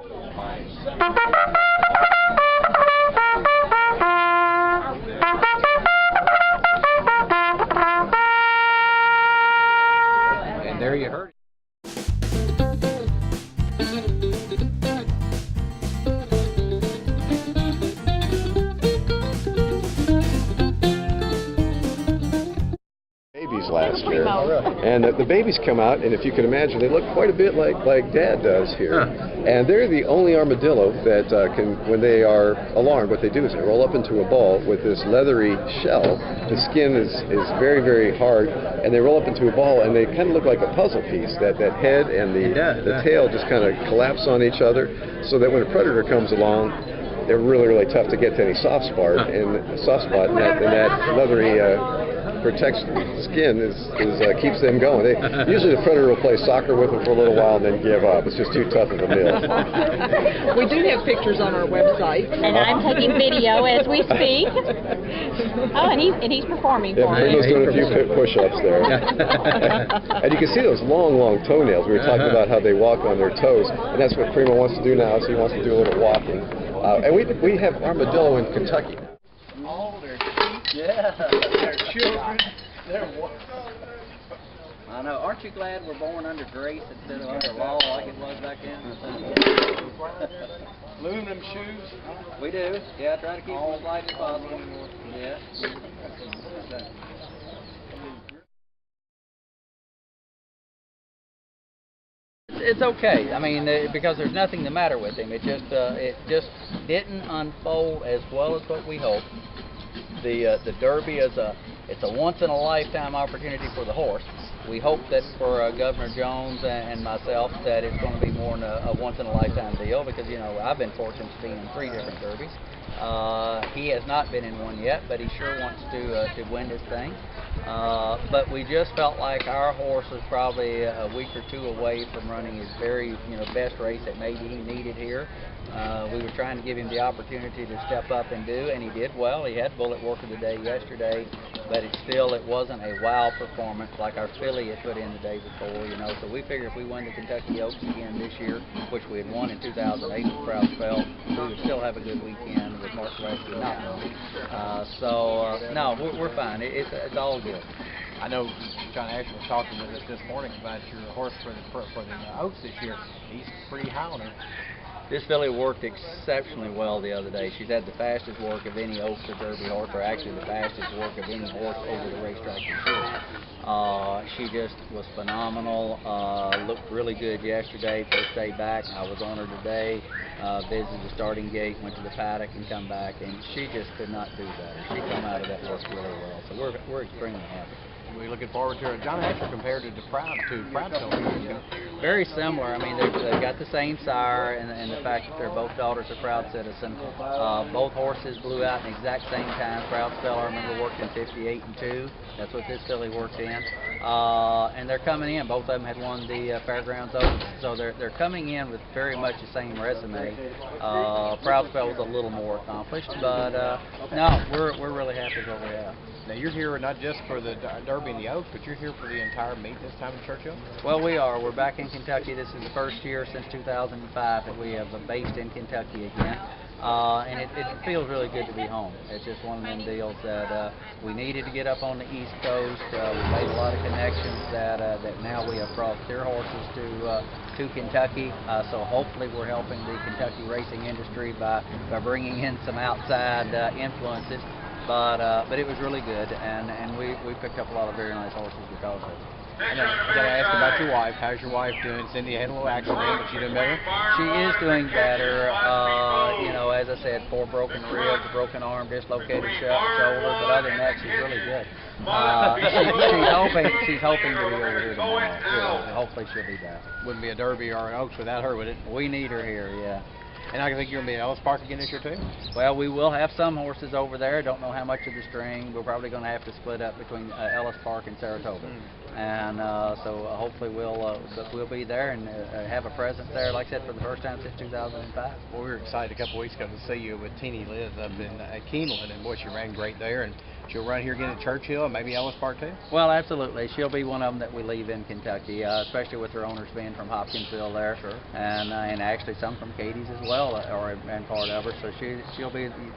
And there you heard it. Last year, and the babies come out, and if you can imagine, they look quite a bit like Dad does here. And they're the only armadillo that can, when they are alarmed, what they do is they roll up into a ball with this leathery shell. The skin is very, very hard, and they roll up into a ball, and they kind of look like a puzzle piece. That head and the tail just kind of collapse on each other, so that when a predator comes along, they're really, really tough to get to any soft spot, and that leathery protects the skin keeps them going. Usually the predator will play soccer with them for a little while and then give up. It's just too tough of a meal. We do have pictures on our website. And I'm taking video as we speak. Oh, and he's performing for me. Primo's doing a few push-ups there. And you can see those long, long toenails. We were talking about how they walk on their toes, and that's what Primo wants to do now, so he wants to do a little walking. And we have armadillo in Kentucky. Oh, they're cute. Yeah, they're children. I know. Aren't you glad we're born under grace instead of under law like it was back then? Aluminum shoes. We do. Yeah, try to keep them as light as possible. Yeah. It's okay. I mean, because there's nothing the matter with him. It just didn't unfold as well as what we hoped. The Derby it's a once in a lifetime opportunity for the horse. We hope that for Governor Jones and myself that it's going to be more than a once in a lifetime deal, because I've been fortunate to be in 3 different Derbies. He has not been in one yet, but he sure wants to win this thing. But we just felt like our horse was probably a week or 2 away from running his very best race that maybe he needed here. We were trying to give him the opportunity to step up and do, and he did well. He had bullet work of the day yesterday, but it wasn't a wow performance like our filly had put in the day before, So we figured if we won the Kentucky Oaks again this year, which we had won in 2008 with Proudsfeld, we would still have a good weekend with Mark Gillespie not running. No, we're fine. It's all good. I know John Asher was talking with us this morning about your horse for the Oaks this year. He's pretty high on her. This filly worked exceptionally well the other day. She's had the fastest work of any Oaks or Derby horse, or actually the fastest work of any horse over the racetrack this year. She just was phenomenal. Looked really good yesterday, first day back. I was on her today. Visited the starting gate, went to the paddock and come back, and she just could not do better. She come out of that horse really well. So we're extremely happy. We're looking forward to it. John Asher compared it to Proudsfeld. Very similar. I mean, they've got the same sire, and the fact that they're both daughters of Proud Citizen. Both horses blew out in the exact same time. Proudsfeld, I remember, worked in 58 and 2. That's what this filly worked in. And they're coming in. Both of them had won the Fairgrounds Oaks, so they're coming in with very much the same resume. Proudsfeld was a little more accomplished, but no, we're really happy with what we have. Now you're here not just for the Derby and the Oaks, but you're here for the entire meet this time in Churchill? Well, we are. We're back in Kentucky. This is the first year since 2005 that we have based in Kentucky again. And it feels really good to be home. It's just one of them deals that we needed to get up on the East Coast. We made a lot of connections that now we have brought their horses to Kentucky. So hopefully we're helping the Kentucky racing industry by bringing in some outside influences. But it was really good, and we picked up a lot of very nice horses because of it. I got to ask about your wife. How's your wife doing? Cindy had a little accident, but she doing better? She is doing better. As I said, 4 broken ribs, a broken arm, dislocated shoulder, but other than that, she's really good. She's hoping to be over here tomorrow. Hopefully she'll be back. Wouldn't be a Derby or an Oaks without her, would it? We need her here, yeah. And I think you're going to be at Ellis Park again this year, too? Well, we will have some horses over there. Don't know how much of the string. We're probably going to have to split up between Ellis Park and Saratoga. And so hopefully we'll be there and have a presence there, like I said, for the first time since 2005. Well, we were excited a couple weeks ago to see you with Teeny Liz up in Keeneland, and boy, she ran great there. And she'll run here again at Churchill and maybe Ellis Park too? Well, absolutely. She'll be one of them that we leave in Kentucky, especially with her owners being from Hopkinsville there, Sure. and actually some from Katie's as well, and part of her. So she'll be the